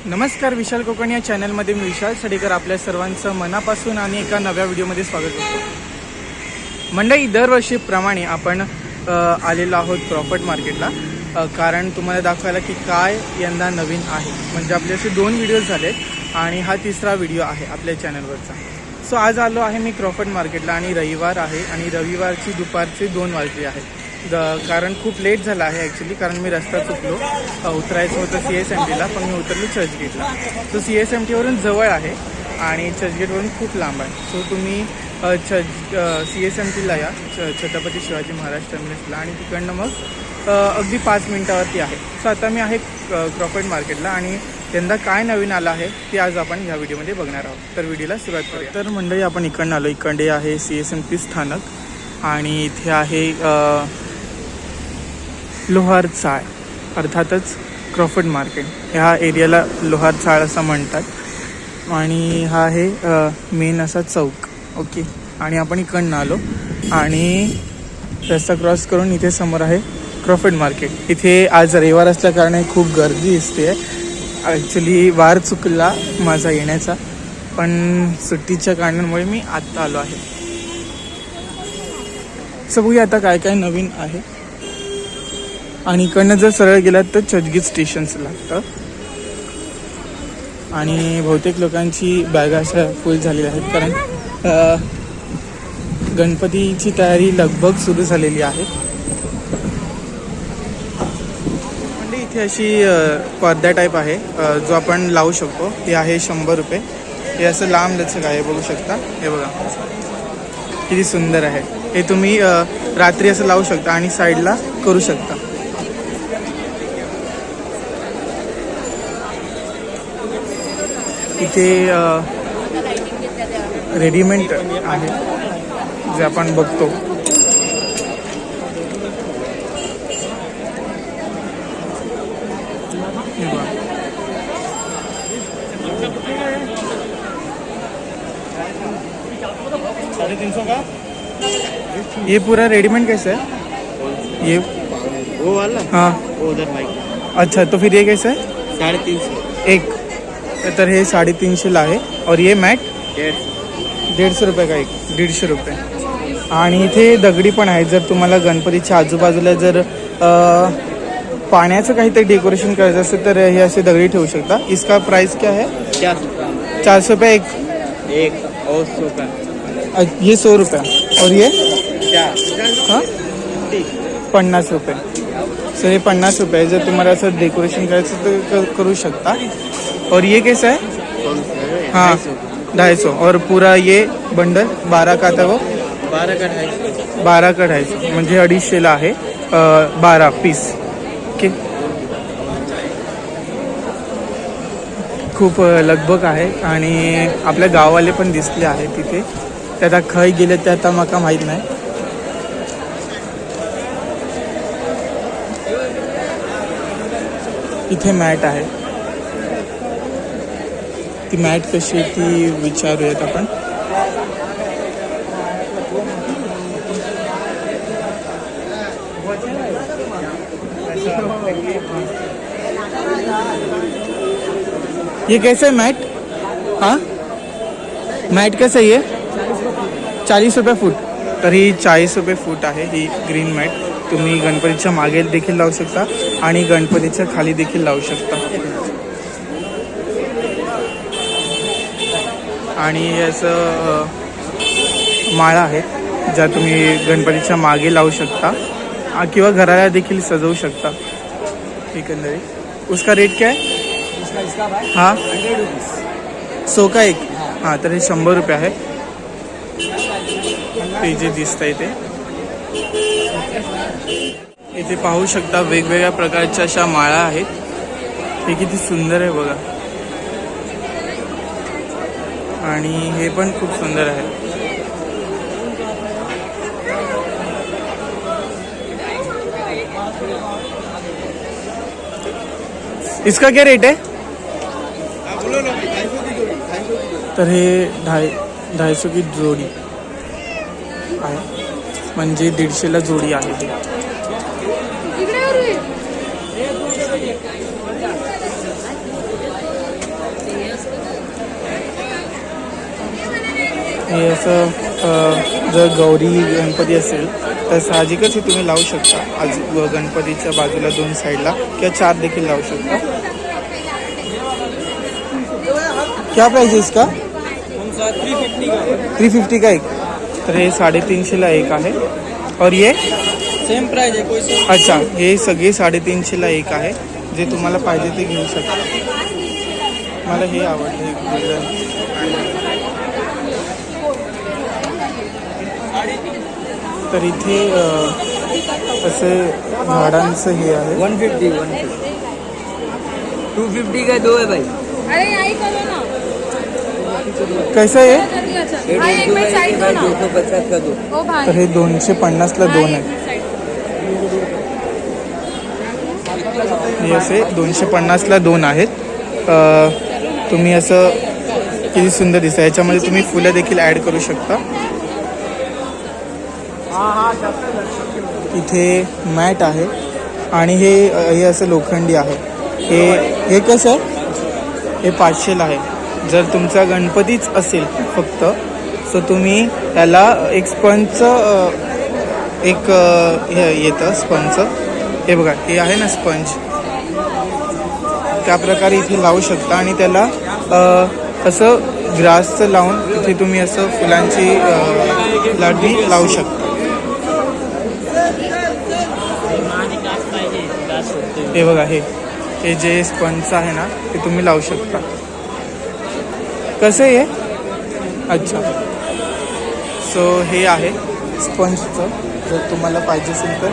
नमस्कार, विशाल कोकण या चॅनलमध्ये मी विशाल सडेकर आपल्या सर्वांचं मनापासून आणि एका नव्या व्हिडिओमध्ये स्वागत करतो। मंडळी, दरवर्षीप्रमाणे आपण आलेलो आहोत क्रॉफर्ड मार्केटला, कारण तुम्हाला दाखवायला की काय यंदा नवीन आहे। म्हणजे आपले असे 2 व्हिडिओज झाले आणि हा तिसरा व्हिडिओ आहे आपल्या चॅनलवरचा। सो आज आलो आहे मी क्रॉफर्ड मार्केटला आणि रविवार आहे आणि रविवारची दुपारचे 2 वाजले आहेत। कारण खूप लेट झाला आहे ॲक्च्युली, कारण मी रस्ता चुकलो। उतरायचं होतं CSMTला, पण मी उतरलो चर्चगेटला। सो CSMTवरून जवळ आहे आणि चर्चगेटवरून खूप लांब आहे। सो तुम्ही CSMTला या, छत्रपती शिवाजी महाराज टर्मिनसला, आणि तिकडनं मग अगदी 5 मिनिटावरती आहे। सो आता मी आहे क्रॉफर्ड मार्केटला आणि यंदा काय नवीन आलं आहे ते आज आपण ह्या व्हिडिओमध्ये बघणार आहोत। तर व्हिडिओला सुरुवात करूया। तर मंडळी, आपण इकडनं आलो। इकडे आहे CSMT स्थानक आणि इथे आहे लोहार चाळ, अर्थातच क्रॉफर्ड मार्केट। ह्या एरियाला लोहार चाळ असं म्हणतात आणि हा आहे मेन असा चौक। ओके, आणि आपण इकडनं आलो आणि रस्ता क्रॉस करून इथे समोर आहे क्रॉफर्ड मार्केट। इथे आज रविवार असल्या कारणाने खूप गर्दी दिसते। ॲक्च्युली वार चुकला माझा येण्याचा, पण सुट्टीच्या कारणामुळे मी आत्ता आलो आहे। सो बघूया आता काय काय नवीन आहे। आणि इकडनं जर सरळ गेलात तर चर्चगेट स्टेशनचं लागतं आणि बहुतेक लोकांची बॅगा अशा फुल झालेल्या आहेत, कारण गणपतीची तयारी लगभग सुरू झालेली आहे। म्हणजे इथे अशी पडदा टाईप आहे जो आपण लावू शकतो। हे आहे 100 रुपये। हे असं लांब लचक आहे, बघू शकता। हे बघा किती सुंदर आहे। हे तुम्ही रात्री असं लावू शकता आणि साईडला करू शकता। इथे रेडीमेड आहे जे आपण बघतो। का ये पूरा रेडीमेड कैसा है? ये वो वाला? हाँ, वो उधर बाइक। अच्छा, तो फिर ये कैसा है? 350 एक। तर हे 350ला आहे। और ये मॅट 150 रुपये का एक, 150 रुपये। आणि इथे दगडी पण आहे। जर तुम्हाला गणपतीच्या आजूबाजूला जर पाण्याचं काहीतरी डेकोरेशन करायचं असेल तर हे असे दगडी ठेवू शकता। इसका प्राइस क्या है? 400 रुपये एक। और 100 का। ये 100 रुपये। और ये हाँ 50 रुपये। सर हे 50 रुपये। जर तुम्हाला असं डेकोरेशन करायचं तर करू शकता। और ये कैसा है? हाँ 250। और पूरा ये बंडल 12 का था वो? 12 का 250। 12 का 250 म्हणजे 250ला आहे 12 पीस। ओके, खूप लगबग आहे आणि आपल्या गाववाले पण दिसले आहे तिथे। ते आता खय गेले ते आता मला माहीत नाही। इथे मॅट आहे। ती मॅट कशी ती विचारूयात आपण। ये कैसे है मैट? हाँ, मैट कैसे आहे? 40 रुपये फूट। तर ही 40 रुपये फूट आहे ही ग्रीन मॅट। तुम्ही गणपतीच्या मागे देखील लावू शकता आणि गणपतीच्या खाली देखील लावू शकता। आणि असं माळा आहेत ज्या तुम्ही गणपतीच्या मागे लावू शकता किंवा घराला देखील सजवू शकता एकंदरीत। उसका रेट क्या है? हाँ 100 का एक। हाँ, तर हे 100 रुपये आहे। ते जे दिसतं इथे पाहू शकता वेगवेगळ्या प्रकारच्या अशा माळा आहेत। हे किती सुंदर आहे बघा, आणि हे पण खूप सुंदर आहे। इसका क्या रेट है? तर हे 250 की जोडी आहे, म्हणजे 150ला जोडी आहे। हे असं जर गौरी गणपती असेल तर साहजिकच हे तुम्ही लावू शकता. आज गणपतीच्या बाजूला 2 साईडला किंवा 4 देखील लावू शकता. क्या प्राइस है इसका? 350 का एक. तर हे 350ला एक आहे. और ये सेम प्राइस आहे कोई अच्छा, हे सगळे 350ला एक आहे. जे तुम्हाला पाहिजे ते घेऊ शकता. मला हे आवडलं. तर इथे असे झाडांचं हे आहे. 150 250 का 2 है भाई. अरे यही करो ना. कसं आहे? हाँ, एक मिनट साइड दो ना. 250 का 2. ओ भाई. तर हे 250ला 2 आहे. हे असे 250ला 2 आहेत. तुम्ही असं किती सुंदर दिसतं. याच्यामध्ये तुम्ही फुलं देखील ॲड करू शकता. इथे मॅट आहे आणि हे असं लोखंडी आहे. हे कसं आहे? हे 500ला आहे. जर तुमचा गणपतीच असेल फक्त सो तुम्ही त्याला एक स्पंजचं एक हे येतं स्पंज. हे बघा, हे आहे ना स्पंज, त्या प्रकारे इथे लावू शकता आणि त्याला असं ग्रासचं लावून इथे तुम्ही असं फुलांची लाडी लावू शकता. हे बघा, हे जे स्पंज आहे ना ते तुम्ही लावू शकता. कसं आहे? अच्छा, सो हे आहे स्पंजचं. जर तुम्हाला पाहिजे असेल तर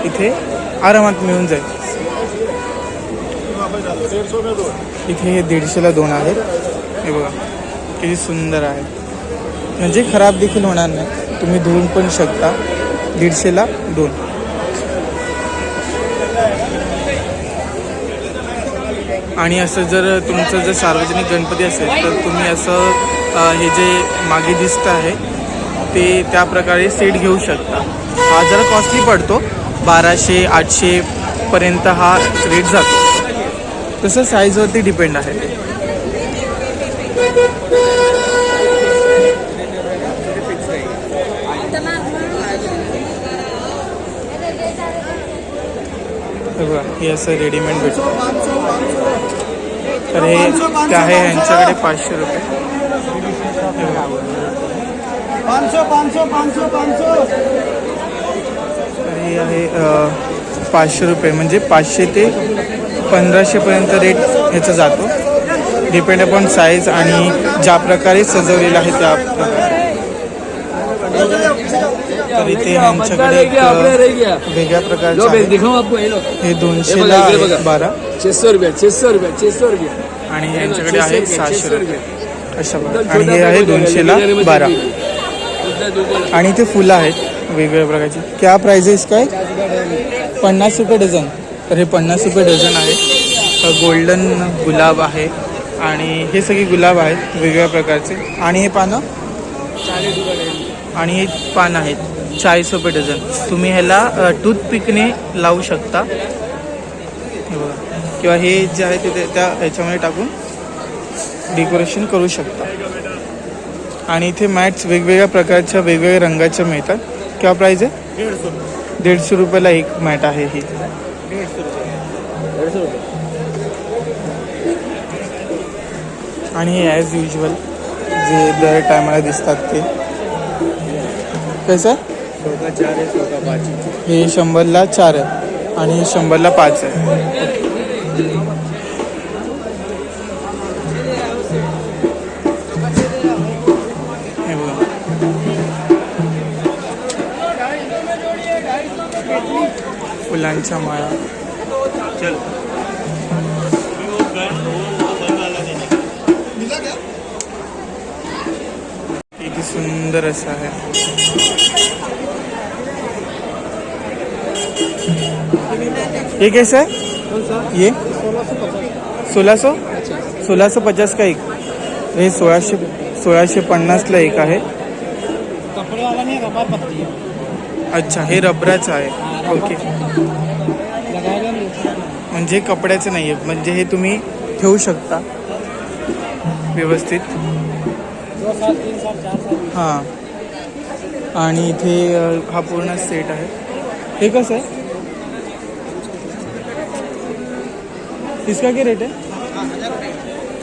इथे आरामात मिळून जाईल. इथे हे 150ला 2 आहेत. हे बघा किती सुंदर आहे. म्हणजे खराब देखील होणार नाही. तुम्ही धुवून पण शकता. 150ला 2. आणि असं जर तुमचं जर सार्वजनिक गणपती असेल तर तुम्ही असं हे जे मागे दिसतं आहे ते त्या प्रकारे सेट घेऊ शकता. हा जरा कॉस्टली पडतो. 1200-800 पर्यंत हा रेट जातो. तसं साईजवरती डिपेंड आहे. बघा, हे असं रेडीमेड भेटतं. तर हे ते आहे यांच्याकडे 500 रुपये. 500 तर हे आहे 500 रुपये. म्हणजे 500 ते 1500 पर्यंत रेट ह्याचा जातो. डिपेंड अपॉन साईज आणि ज्या प्रकारे सजवलेलं आहे त्या प्रकारे. तर इथे ह्यांच्याकडे वेगळ्या प्रकारचे हे 200ला 12 600 रुपये आणि यांच्याकडे आहे 700 रुपये अशा प्रकारे. आणि हे आहे 200ला 12. आणि इथे फुलं आहेत वेगवेगळ्या प्रकारची. क्या प्राइस आहे इसका? 50 रुपये डझन. तर हे 50 रुपये डझन आहे. गोल्डन गुलाब आहे आणि हे सगळे गुलाब आहेत वेगवेगळ्या प्रकारचे. आणि हे पानं आणि हे पानं आहेत 40 रुपये डझन. तुम्ही ह्याला टूथपिकने लावू शकता. हे बघा, किंवा हे जे आहे ते त्या ह्याच्यामध्ये टाकून डेकोरेशन करू शकता. आणि इथे मॅट्स वेगवेगळ्या प्रकारच्या वेगवेगळ्या रंगाच्या मिळतात. क्या प्राईज आहे? 150 रुपयाला एक मॅट आहे ही. आणि हे ॲज युजल जे दर टायमाला दिसतात ते. कसं? 4 आहे 5. हे 100ला 4 आहे आणि 100ला 5 आहे. हे बघा, फुलांच्या माळा. किती सुंदर असं आहे. ये कैसा है? ये 1650 का एक. हे 1650ला एक आहे. कपडेवाला नाही रबर पत्ती अच्छा, हे रबराचं आहे. ओके, लगायला नाही. म्हणजे कपड्याचं नाही आहे. म्हणजे हे तुम्ही ठेवू शकता व्यवस्थित. 2 साल 3 साल 4 साल. हां. आणि इथे हा पूर्ण सेट आहे. हे कसं आहे? इसका क्या रेट आहे?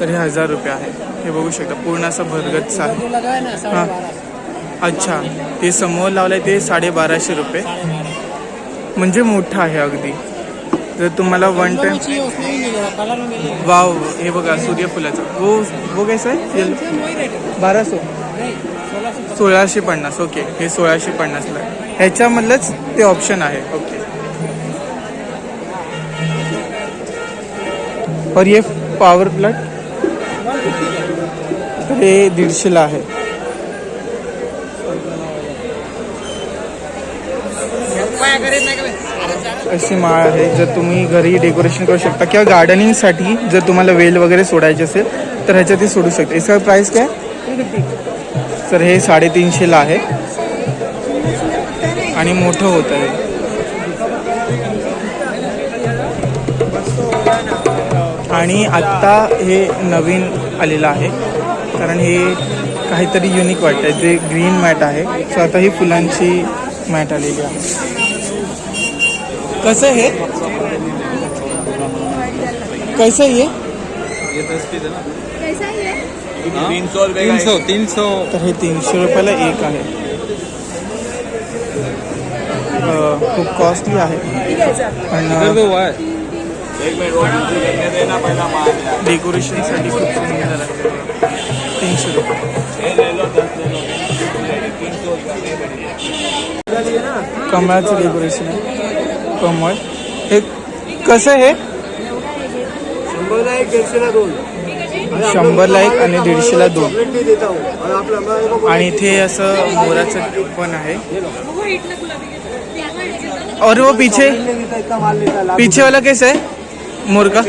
तर हे 1000 रुपये आहे. हे बघू शकता पूर्ण असं भरगतचं आहे. जो लगा है ना हाँ. 1250 अच्छा, ते समोर लावलं आहे ते 1250 रुपये. म्हणजे मोठं आहे अगदी. जर तुम्हाला वन टाइम चाहिए उसमें भी मिलेगा कलर में मिलेगा वाव, हे बघा सूर्यफुलाचं. वो कैसा आहे? येलो सेम वही रेट है 1200. नहीं 1650 1650. ओके, हे 1650ला आहे. ह्याच्यामधलंच ते ऑप्शन आहे. ओके. और ये पॉवर प्लग तर हे 150ला आहे. अशी माळ आहे. जर तुम्ही घरी डेकोरेशन करू शकता किंवा गार्डनिंगसाठी जर तुम्हाला वेल वगैरे सोडायची असेल तर ह्याच्यात ती सोडू शकता. इसका प्राइस काय? तर हे 350ला आहे आणि मोठं होतं आहे. आणि आत्ता हे नवीन आलेलं आहे कारण हे काहीतरी युनिक वाटतं आहे. जे ग्रीन मॅट आहे. सो आता ही फुलांची मॅट आलेली आहे. कसं हे? कैसे ये? कैसा है ये? 300 तर हे 300 रुपयाला एक आहे. खूप कॉस्टली आहे पण डेकोरेशनसाठी खूप सुंदर आहे. 300 रुपये. कमळाचं डेकोरेशन आहे. कमळ हे कसं आहे? 100ला 1 150ला 2. 100ला 1 आणि 150ला 2. आणि इथे असं मोराचं पण आहे. और वो पीछे पीछे वाला कैसे है मोर का?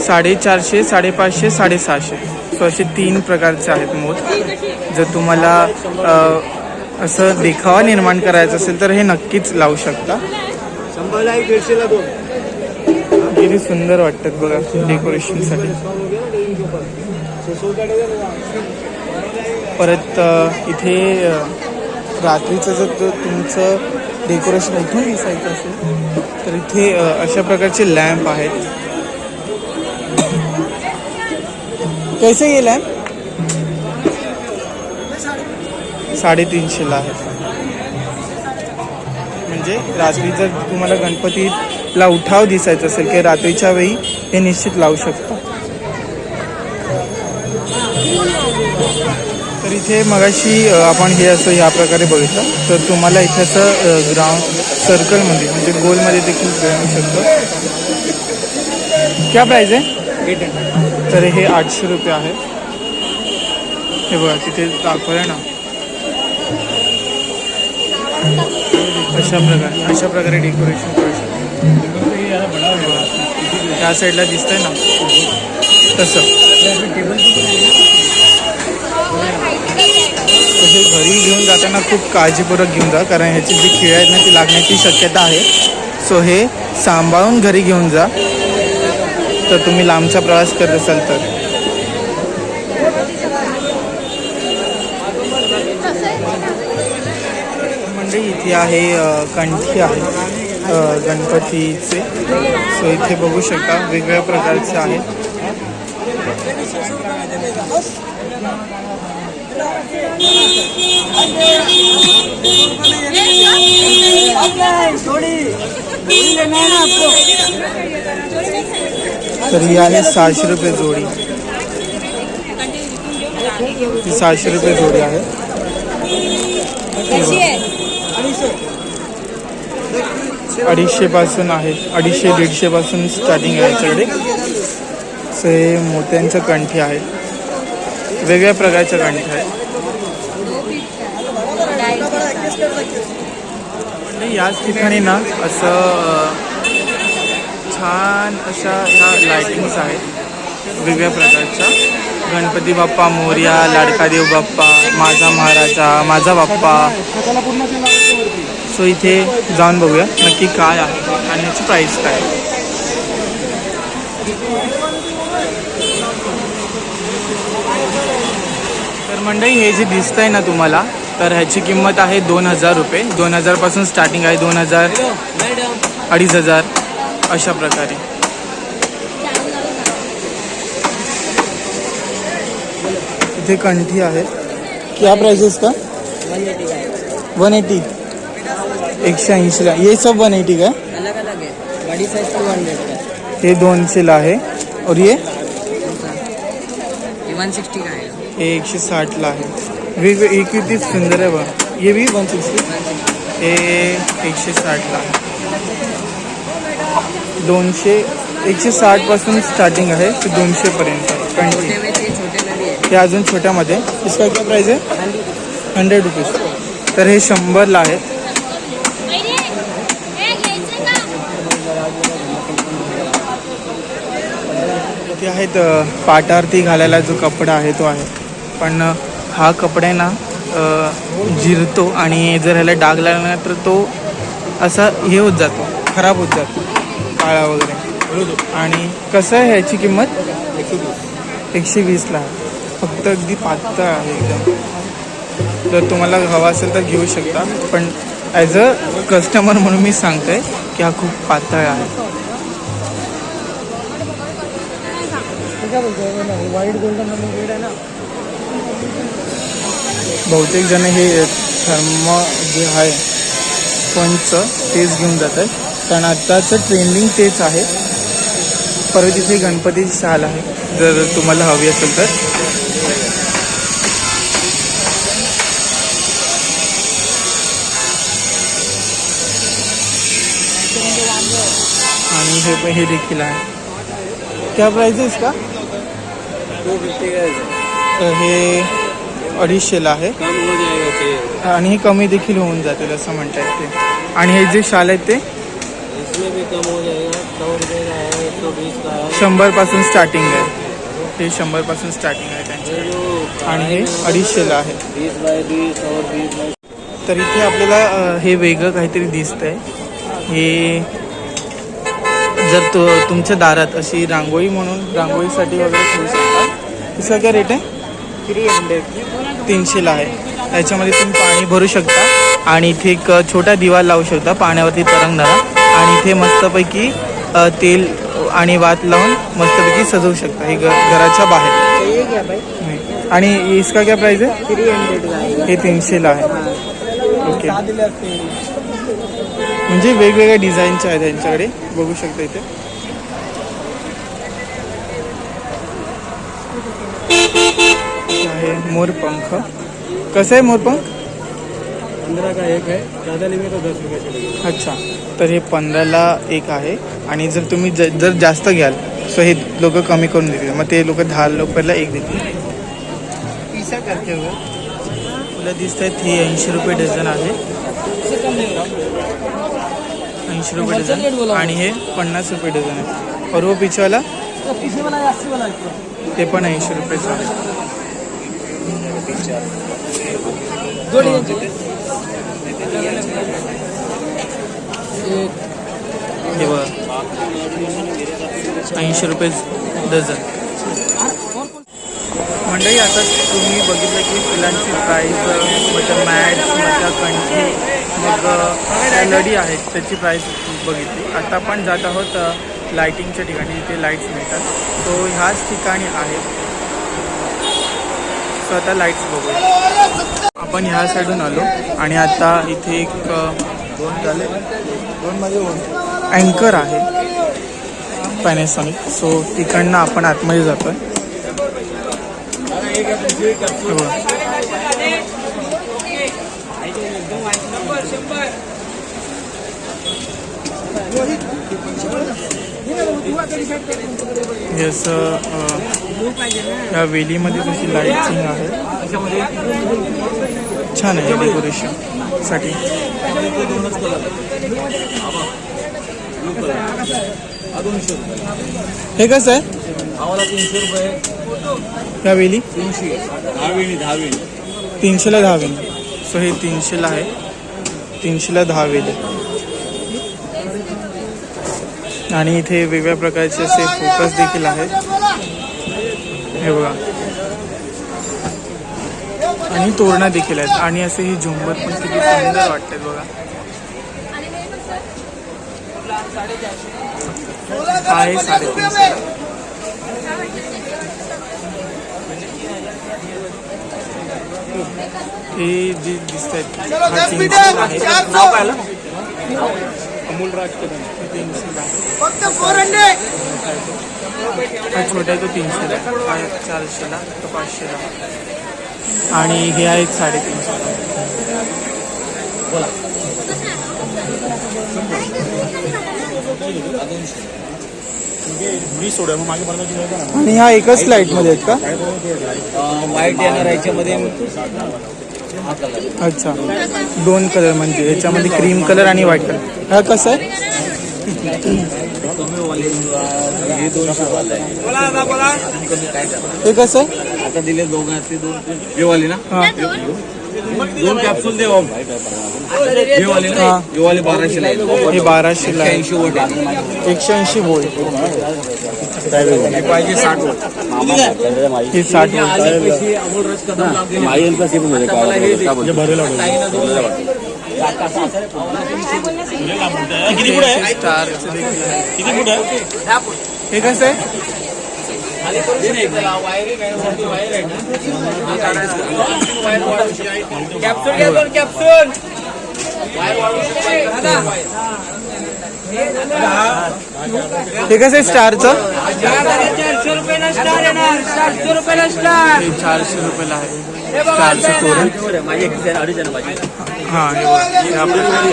450, 550, 650. सो असे 3 प्रकारचे आहेत मोर. जर तुम्हाला असं देखावा निर्माण करायचा असेल तर हे नक्कीच लावू शकता. 100ला 1 150ला 2. किती सुंदर वाटतात बघा डेकोरेशनसाठी. परत इथे रात्रीचं जर तुमचं डेकोरेशन उठून दिसायचं असेल तर इथे अशा प्रकारचे लॅम्प आहेत. कैसे ये लॅम्प? 350ला आहे. म्हणजे रात्री जर तुम्हाला गणपतीला उठाव दिसायचा असेल की रात्रीच्या वेळी हे निश्चित लावू शकता. तर इथे मगाशी आपण हे असं ह्या प्रकारे बघितलं तर तुम्हाला इथे असं ग्राउंड सर्कलमध्ये म्हणजे गोलमध्ये देखील मिळू शकतं. क्या प्राईज आहे? तर हे 800 रुपये आहे. हे बघा तिथे दाखवलं ना. अशा प्रकारे डेकोरेशन करू शकतो. त्या साईडला दिसतंय ना तसं. तसे घरी घेऊन जाताना खूप काळजीपूर्वक घेऊन जा कारण ह्याची जी खिळे आहेत ना ती लागण्याची शक्यता आहे. सो हे सांभाळून घरी घेऊन जा तर तुम्ही लांबचा प्रवास करत असाल तर. म्हणजे इथे आहे कंठी आहे गणपतीचे. सो इथे बघू शकता वेगवेगळ्या प्रकारचे आहेत. तर ही आहे 600 रुपये जोडी. ती 600 रुपये जोडी आहे. कशी आहे? 250 पासून आहे. 250, 150 पासून स्टार्टिंग आहे याच्याकडे. सो हे मोत्यांचं कंठी आहे. वेगवेगळ्या प्रकारच्या कंठी आहेत. याच ठिकाणी ना असं छान अशा ह्या लायटिंग्स आहेत वेगवेगळ्या प्रकारच्या. गणपती बाप्पा मोरया, लाडका देव बाप्पा, माझा महाराजा, माझा बाप्पा. सो इथे जाऊन बघूया नक्की काय आहे आणि ह्याची प्राईस काय. तर मंडळी हे जे दिसतंय ना तुम्हाला, तर ह्याची किंमत आहे 2000 रुपये. 2000 पासून स्टार्टिंग आहे. 2000, 2500 अशा प्रकारे. इथे कंठी आहे. क्या प्राइसेस का? 180. 180 ला. ये सब 180 का? अलग अलग है. बड़ी साइज 200 का. हे 200 ला आहे. और ये 160 का है. हे 160 ला आहे. हे किती सुंदर आहे बघ. ये भी 160. हे 160 ला आहे. 200, 160 पासून स्टार्टिंग आहे ते 200 पर्यंत. कंठी छोटे में चाहिए, छोटे में भी है. हे अजून छोट्यामध्ये. इसका क्या प्राइस आहे? 100 रुपीज. तर हे 100 ला आहे. इथे आहेत पाटावरती घालायला जो कपडा आहे तो आहे. पण हा कपडा आहे ना जिरतो आणि जर ह्याला डाग लागला ना तर तो असा हे होत जातो, खराब होत जातो, काळा वगैरे. आणि कसं आहे ह्याची किंमत? 120 ला आहे. फक्त अगदी पातळ आहे एकदम. जर तुम्हाला हवा असेल तर घेऊ शकता, पण ॲज अ कस्टमर म्हणून मी सांगतोय की हा खूप पातळ आहे. व्हाईट गोल्डन रेड आहे ना. बहुतेक जण हे थर्म जे आहे पंच तेच घेऊन जात आहेत, कारण आत्ताचं ट्रेंडिंग तेच आहे. परत इथे गणपतीची शाल आहे, जर तुम्हाला हवी असेल तर. आणि हे देखील आहे. क्या प्राइस आहे इसका? 250 का है. हे 250 ला आहे. कम हो जाएगा चाहिए. आणि हे कमी देखील होऊन जातील असं म्हणतात ते. आणि हे जे शाल आहेत ते इसमें भी कम हो जाएगा. 100 रुपये का है, 120 का है. 100 पासून स्टार्टिंग आहे. हे 100 पासून स्टार्टिंग आहे त्यांचे. आणि हे 250 ला आहे. 20 बाय 20 और 20 बाय. तर इथे आपल्याला हे वेगळं काहीतरी दिसतंय. हे जर तुमच्या दारात अशी रांगोळी म्हणून रांगोळीसाठी वगैरे ठेवू शकता. इसका क्या रेट आहे? 300 ला आहे. त्याच्यामध्ये तुम्ही पाणी भरू शकता आणि इथे एक छोटा दिवा लावू शकता पाण्यावरती तरंगणारा. आणि इथे मस्तपैकी तेल आणि वात लावून मस्तपैकी सजवू शकता. हे घराच्या बाहेर. ये क्या भाई? आणि इसका क्या प्राइस आहे? 300 का है. हे 300 ला आहे. ओके. म्हणजे वेगवेगळ्या डिझाईनचे आहेत त्यांच्याकडे, बघू शकता इथे. आहे मोरपंख. कसं आहे मोरपंख? 15 का एक है. ज़्यादा लेंगे तो 10 रुपये चलेगा. अच्छा, तर हे 15 ला एक आहे. आणि जर तुम्ही जर जास्त घ्याल सो हे लोक कमी करून देतील. मग ते लोक 10 रुपयाला एक देतील. फुलं दिसत आहेत. ही 80 रुपये डझन आहे. 80 रुपये डझन. आणि हे 50 रुपये डझन आहे. और वो पीछे वाला ते पण 80 रुपयेचं आहे. हे बघा 80 रुपये डझन. मंडळी आता तुम्ही बघितलं की फुलांची प्राईस, मग मॅट्स, मग कंठी, मग लडी आहेत त्याची प्राईस बघितली. आता आपण जात आहोत लाईटिंगच्या ठिकाणी, जिथे लाईट्स मिळतात. तो ह्याच ठिकाणी आहे. सो आता लाईट्स बघूया. आपण ह्या साईडून आलो आणि आता इथे एक 2 मध्ये अँकर आहे पॅनासॉनिक. सो तिकडनं आपण आतमध्ये जातोय. हे असं या वेलीमध्ये जशी लाईटिंग आहे, छान आहे डेकोरेशन साठी. हे कसं आहे? 300 रुपये. या वेली 300. 10 वेणी. 300 ला 10 वेली. सो हे 300 ला आहे. 300 ला 10 वेली. आणि इथे वेगवेगळ्या प्रकारचे असे फोकस देखील आहेत. हे बघा, आणि तोरणं देखील आहेत. आणि असे ही झुंबर पण किती सुंदर वाटतात बघा. हा आहे 350. हे जे दिसत आहेत हा 300 आहे. नाव काय आलं? अमोल राज कदम. 300 आहे. हा छोटा आहे तो 300 ला, हा 400 ला, तो 500 ला. आणि हे आहेत 350. आणि ह्या एकाच लाईट मध्ये आहेत का? व्हाईट येणार याच्यामध्ये. अच्छा, 2 कलर म्हणजे याच्यामध्ये क्रीम कलर आणि व्हाईट कलर. हा कसं आहे? हे 200 वाला आहे. हे कसं आहे? आता दिले दोघं ते 2 हे वाले ना. हां 2 कॅप्सूल दे बाबा. हे वाले ना, हां. हे वाले 1200 ला आहे. हे 1200 ला आहे. 80 वोल्ट आहे. 180 वोल्ट. हे पाहिजे 60 वोल्ट. हे 60 वोल्ट. पैसे अमोल राज कदम स्टारचं देखील आहे. हे कसं आहे? कॅप्सूल घ्या, 2 कॅप्सूल. हे कसं आहे स्टारचं? 400 रुपयाला स्टार येणार. 700 रुपयाला स्टार. हे 400 रुपयाला आहे स्टारचं तोरण. हां हे बघा. हे आपल्याकडे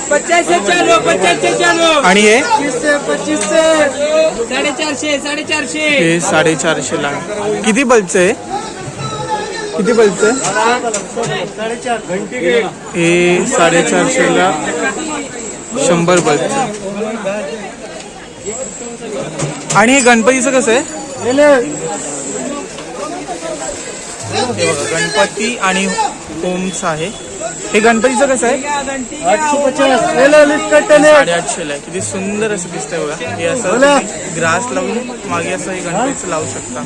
50 से चालू, 50 से चालू. आणि हे 25 से 450, 450. हे 450 ला आहे. किती बल्बचं आहे? किती बल्बचं आहे? हे 450 ला 100 बल्बचं. आणि हे गणपतीचं कसं आहे? हे बघा, गणपती आणि ओमचं आहे. हे गणपतीचं कसं आहे? 850 ला आहे. किती सुंदर असं दिसतंय बघा. हे असं ग्रास लावून मागे असं हे गणपतीचं लावू शकता.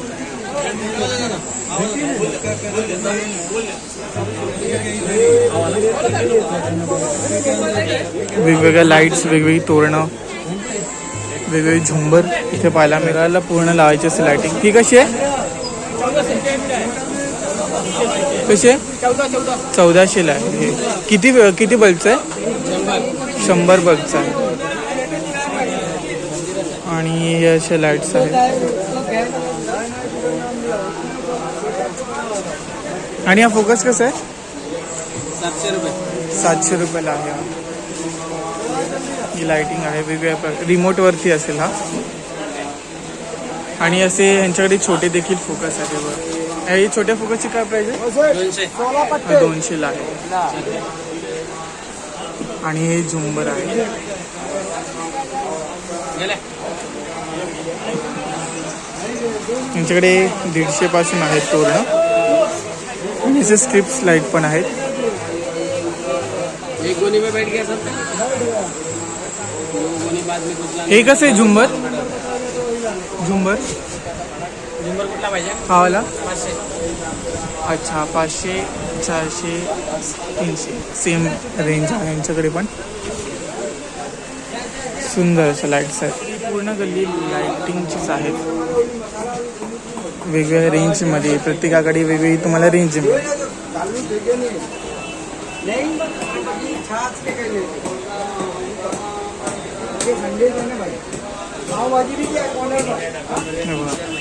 वेगवेगळ्या लाईट्स, वेगवेगळी तोरणं, वेगवेगळी झुंबर इथे पाहायला मिळायला. पूर्ण लावायची असेल लाईटिंग. ही कशी आहे? कशी आहे? 1400 ला आहे. हे किती बल्बचं आहे? 100 बल्बचं आहे. आणि हे असे लाईट्स आहेत. आणि हा फोकस कसा आहे? 700 रुपये. 700 रुपयाला आहे. ही लाइटिंग आहे वेगवेगळ्या रिमोट वरती असेल हा. आणि असे यांच्याकडे छोटे देखील फोकस आहे बघा. हे छोट्या फोकसची काय प्राइस आहे? 200 ला आहे. आणि हे झुंबर आहे. यांच्याकडे 150 पासून आहेत तोरणं. आणि असे स्ट्रिप्स लाईट पण आहेत. एक गोनी में बैठ गया सर. गोनी बाद में कुठला. हे कसं आहे झुंबर? झुंबर कुठला पाहिजे? हा वाला 500. अच्छा 500, 400, 300 सेम रेंज आहे यांच्याकडे पण. सुंदर असं लाईट्स आहेत. पूर्ण गल्ली लाईटिंगचीच आहेत. वेगवेगळ्या रेंजमध्ये, प्रत्येकाकडे वेगवेगळी तुम्हाला रेंज मिळेल.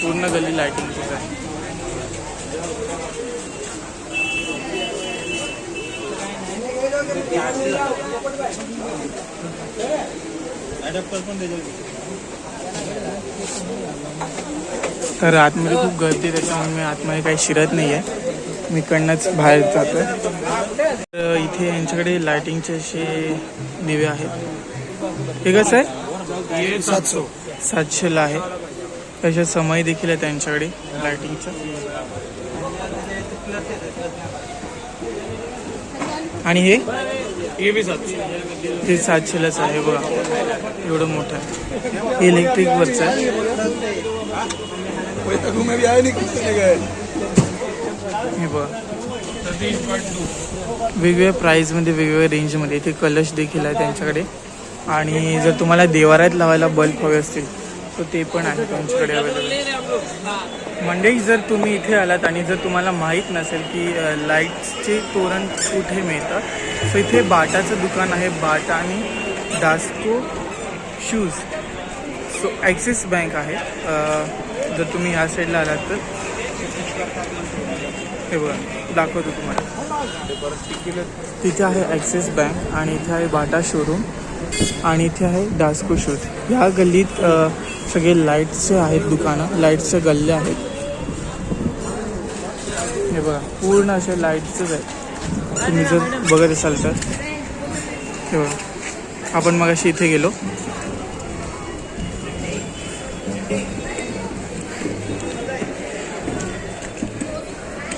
पूर्ण गल्ली लाईटिंगचीच आहे. तर आतमध्ये खूप गर्दी, त्याच्यामुळे मी आतमध्ये काही शिरत नाही आहे. मी कडनंच बाहेर जातोय. तर इथे यांच्याकडे लाइटिंगचे असे दिवे आहेत. हे कसं आहे? 700 ला आहे. त्याच्या समय देखील आहे त्यांच्याकडे लाइटिंगचा. आणि हे ये भी 700. हे 700लाच आहे बघा, एवढं मोठं आहे. इलेक्ट्रिकवरचं आहे. हे बघा वेगवेगळ्या प्राईजमध्ये, वेगवेगळ्या रेंजमध्ये. इथे कलश देखील आहे त्यांच्याकडे. आणि जर तुम्हाला देवाऱ्यात लावायला बल्ब हवे असतील तर ते पण आहे त्यांच्याकडे अवेलेबल. मंडळी, जर तुम्ही इथे आलात आणि जर तुम्हाला माहीत नसेल की लाईट्सचे तोरण कुठे मिळतं, सो इथे बाटाचं दुकान आहे, बाटा आणि डास्को शूज. सो ॲक्सिस बँक आहे. जर तुम्ही ह्या साईडला आलात तर हे बघा दाखवतो तुम्हाला. तिथे आहे ॲक्सिस बँक आणि इथे आहे बाटा शोरूम आणि इथे आहे डास्को शूज. ह्या गल्लीत सगळे लाईट्सचे आहेत दुकानं, लाईट्सचे गल्ले आहेत. हे बघा पूर्ण असे लाईट्सच आहेत. तुम्ही जर बघत असाल तर हे बघा, आपण मगाशी इथे गेलो.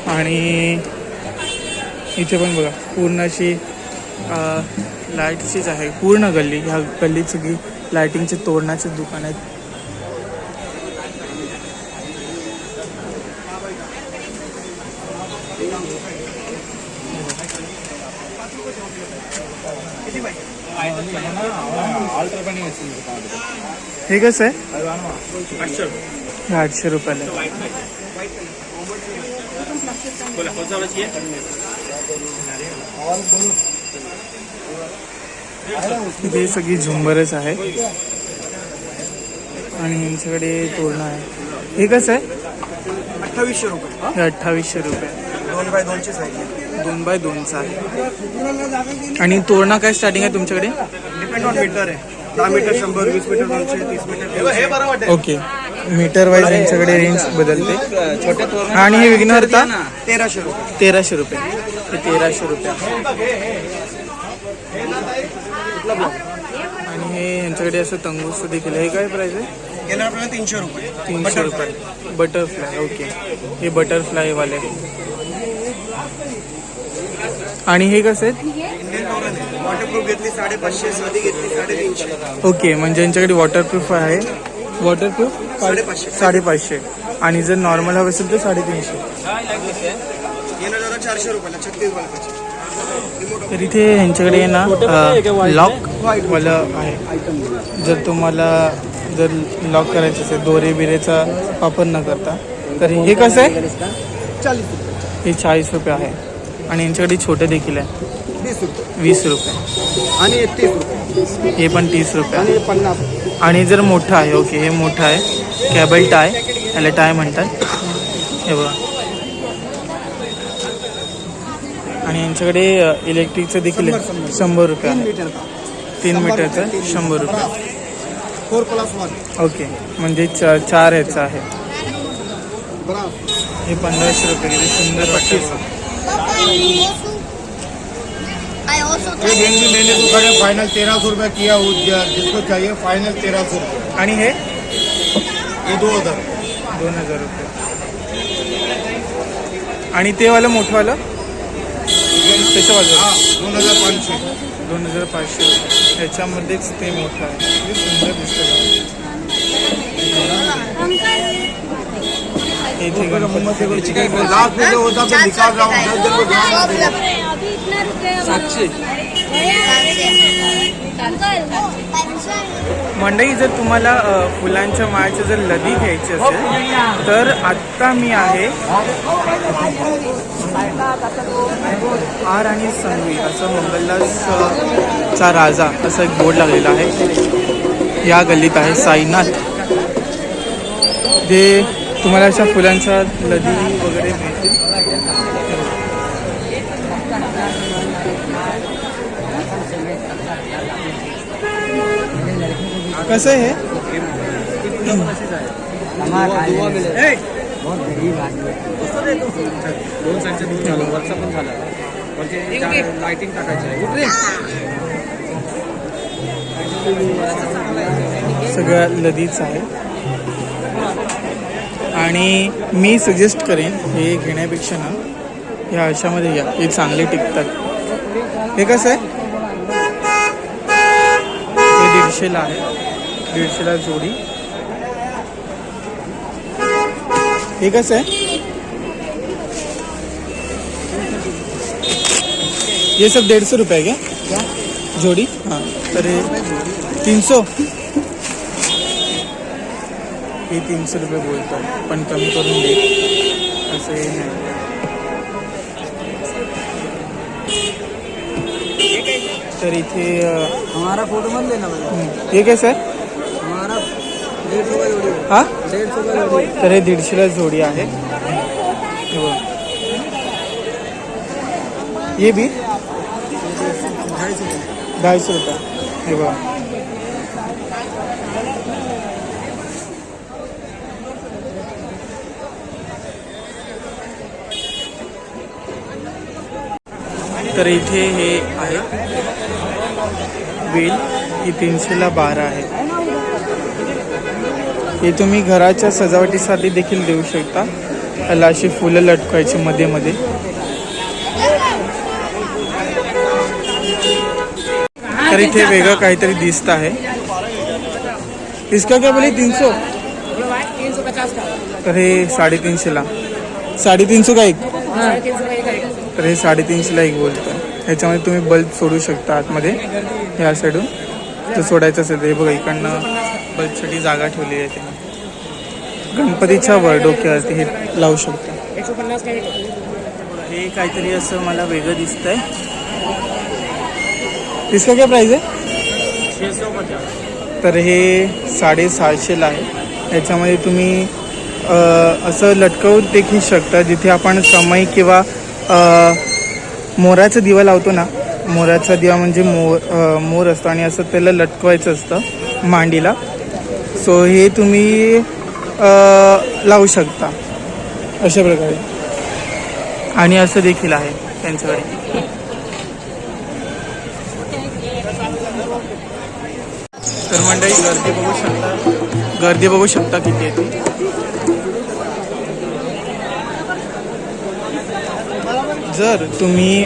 आणि इथे पण बघा पूर्ण अशी लाईटचीच आहे पूर्ण गल्ली. ह्या गल्लीत सगळी लाईटिंगचे तोरणाचे दुकान आहेत. हे कसं आहे? 800 रुपयाला. इथे सगळी झुंबरच आहे आणि यांच्याकडे तोरणं आहे. हे कसं आहे? 2800 रुपये. हे 2800 रुपये. 2x2 size. 2x2 आहे. आणि तोरणं काय स्टार्टिंग आहे तुमच्याकडे? डिपेंड ऑन मीटर आहे. 10 metre 100, 20 metre 200, 30 metre. Okay, metre wise यांच्याकडे रेंज बदलते. आणि हे विघ्नहर्ता 1300 रुपये. 1300 रुपये. हे 1300 रुपये. आणि हे यांच्याकडे असं तंगूस देखील. हे काय प्राईस आहे? गेल्या आपल्याला 300 रुपये. 300 रुपये. बटरफ्लाय. ओके, हे बटरफ्लायवाले. आणि हे कसं आहेत? इंडियन तोरण आहे. वॉटरप्रूफ घेतली 550, साधी घेतली 350. ओके, म्हणजे यांच्याकडे वॉटरप्रूफ आहे. वॉटरप्रूफ 550. आणि जर नॉर्मल हवं असेल तर 350. येणं जरा 400 रुपयाला 36 बल्बाची. तर इथे यांच्याकडे ना लॉक वालं आहे. जर तुम्हाला जर लॉक करायचं असेल दोरे बिरेचा वापर न करता तर हे कसं आहे? 40 रुपये. हे 40 रुपये आहे. आणि यांच्याकडे छोटे देखील आहे. 20 रुपये. 20 रुपये. आणि 30 रुपये. हे पण 30 रुपये. आणि 50. आणि जर मोठं आहे, ओके हे मोठं आहे, कॅबल टाय, याला टाय म्हणतात. हे बघा. आणि यांच्याकडे इलेक्ट्रिकचं देखील आहे. 100 रुपये आहे. 3 मीटरचं 100 रुपये. 4+1. ओके, म्हणजे 4 ह्याचं आहे. हे 1500 रुपये. किती सुंदर वाटतं. ये डेंगू लेने को खड़े फाइनल 1300 रुपये किया जिसको चाहिए फाइनल 1300 रुपये. आणि हे ये 2000. 2000 रुपये. आणि ते वालं मोठंवालं त्याच्या बाजूला 2500. 2500 रुपये. ह्याच्यामध्येच ते मोठं आहे. किती सुंदर दिसतं. इथे गणपती. लास्ट में जो होता तो निकाल रहा हूँ 10 रुपये ग्राम. अभी इतना रुपये 700. मंडई, जर तुम्हाला फुलांच्या माळ्याचे जर लदी घ्यायची असेल तर आत्ता मी आहे हार आणि संगवी असं मंगलदासचा राजा असं एक बोर्ड लागलेला आहे. या गल्लीत आहे साईनाथ. ते तुम्हाला अशा फुलांच्या लदी वगैरे मिळतील. कसं आहे हे? लाइटिंग टाकायची आहे. सगळं लदीच आहे. आणि मी सजेस्ट करेन हे घेण्यापेक्षा ना ह्या अशामध्ये घ्या, हे चांगले टिकतात. हे कसं आहे? हे 150ला आहे. 150ला जोडी. हे कसं आहे? ये सब 150 रुपये है क्या जोड़ी? हाँ तर 300. हे 300 रुपये बोलतो आहे, पण कमी करून दे असं हे नाही. तर इथे हमारा फोटो मत लेना भैया, हे काय सर? हमारा 150 का जोड़ी है। हां 150 का जोड़ी है। तर हे 150ला जोडी आहे. हे बघ. ये भी 250 रुपये. हे बघा. तर इथे हे आहे वेल, ही 300ला 12 आहे. हे तुम्ही घराच्या सजावटीसाठी देखील देऊ शकता. त्याला अशी फुलं लटकायची मध्ये मध्ये. तर इथे वेगळं काहीतरी दिसत आहे. इसका क्या बोले 300? 350 का. तर हे 350ला. 350 का एक. 350 का एक. तर हे 350ला एक बोलतं. ह्याच्यामध्ये तुम्ही बल्ब सोडू शकता आतमध्ये. ह्या साईडून तर सोडायचं असेल तर हे बघा, इकडनं बल्बसाठी जागा ठेवली आहे त्याने. गणपतीच्या वर डोक्यावरती हे लावू शकता. 150 का एक. हे काहीतरी असं मला वेगळं दिसतंय. इसका क्या प्राइस आहे? 650। तर हे 750ला आहे. ह्याच्यामध्ये तुम्ही असं लटकवून देखील शकता. जिथे आपण समय किंवा मोराचा दिवा लावतो ना, मोराचा दिवा म्हणजे मोर असतो आणि असं त्याला लटकवायचं असतं मांडीला. सो हे तुम्ही लावू शकता अशा प्रकारे. आणि असं देखील आहे त्यांच्याकडे. तर मंडळी गर्दी बघू शकता किती येते. जर तुम्ही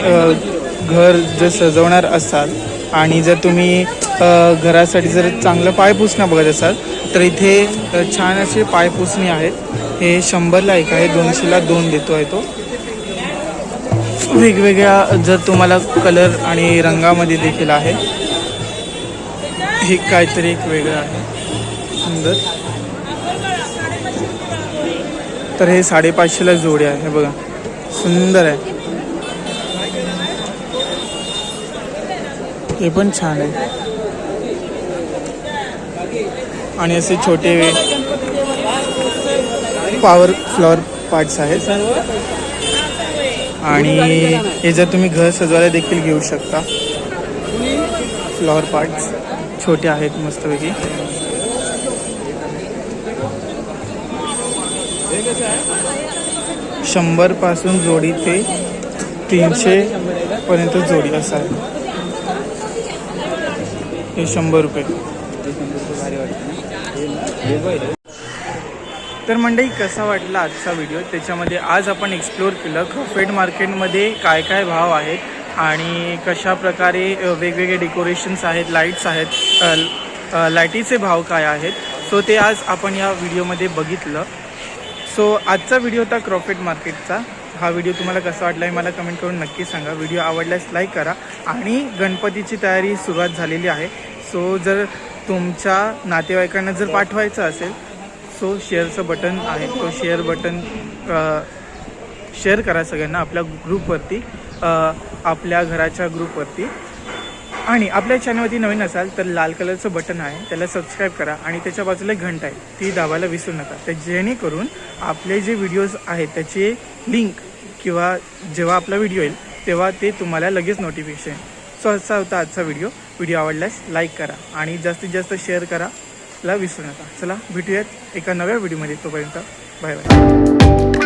घर जर सजवणार असाल आणि जर तुम्ही घरासाठी जर चांगलं पायपुसणं बघत असाल तर इथे छान असे पायपुसणी आहेत. हे 100ला एक आहे. 200ला 2 देतो आहे तो. वेगवेगळ्या जर तुम्हाला कलर आणि रंगामध्ये देखील आहे. हे काहीतरी एक वेगळं आहे सुंदर. तर हे 550ला जोडी आहे. हे बघा सुंदर आहे. हे पण छान आहे. आणि असे छोटे फ्लॉवर पार्ट्स आहेत. आणि हे जर तुम्ही घर सजवायला देखील घेऊ शकता. फ्लॉवर पार्ट्स छोटे आहेत मस्तपैकी. $100 पासून जोडी ते 300 पर्यंत जोडी असं आहे. हे 100 रुपये. तर मंडळी कसा वाटला आजचा व्हिडिओ? त्याच्यामध्ये आज आपण एक्सप्लोर केलं क्रॉफर्ड मार्केटमध्ये काय काय भाव आहेत आणि कशा प्रकारे वेगवेगळे डेकोरेशन्स आहेत, लाईट्स आहेत, लाईटीचे भाव काय आहेत. सो ते आज आपण या व्हिडिओमध्ये बघितलं. सो आजचा व्हिडिओ होता क्रॉफर्ड मार्केटचा. हा व्हिडिओ तुम्हाला कसा वाटला हे मला कमेंट करून नक्की सांगा. व्हिडिओ आवडल्यास लाईक करा. आणि गणपतीची तयारी सुरुवात झालेली आहे. सो जर तुमच्या नातेवाईकांना जर पाठवायचं असेल सो शेअरचं बटन आहे, तो शेअर बटन शेअर करा सगळ्यांना आपल्या ग्रुपवरती, आपल्या घराच्या ग्रुपवरती. आणि आपल्या चॅनलवरती नवीन असाल तर लाल कलरचं बटन आहे, त्याला सबस्क्राईब करा. आणि त्याच्या बाजूला एक घंटा आहे, ती दाबायला विसरू नका. तर जेणेकरून आपले जे व्हिडिओज आहेत त्याची लिंक किंवा जेव्हा आपला व्हिडिओ येईल तेव्हा ते तुम्हाला लगेच नोटिफिकेशन. सो असा होता आजचा व्हिडिओ. व्हिडिओ आवडल्यास लाईक करा आणि जास्तीत जास्त शेअर करायला विसरू नका. चला भेटूयात एका नव्या व्हिडिओमध्ये. तोपर्यंत बाय बाय.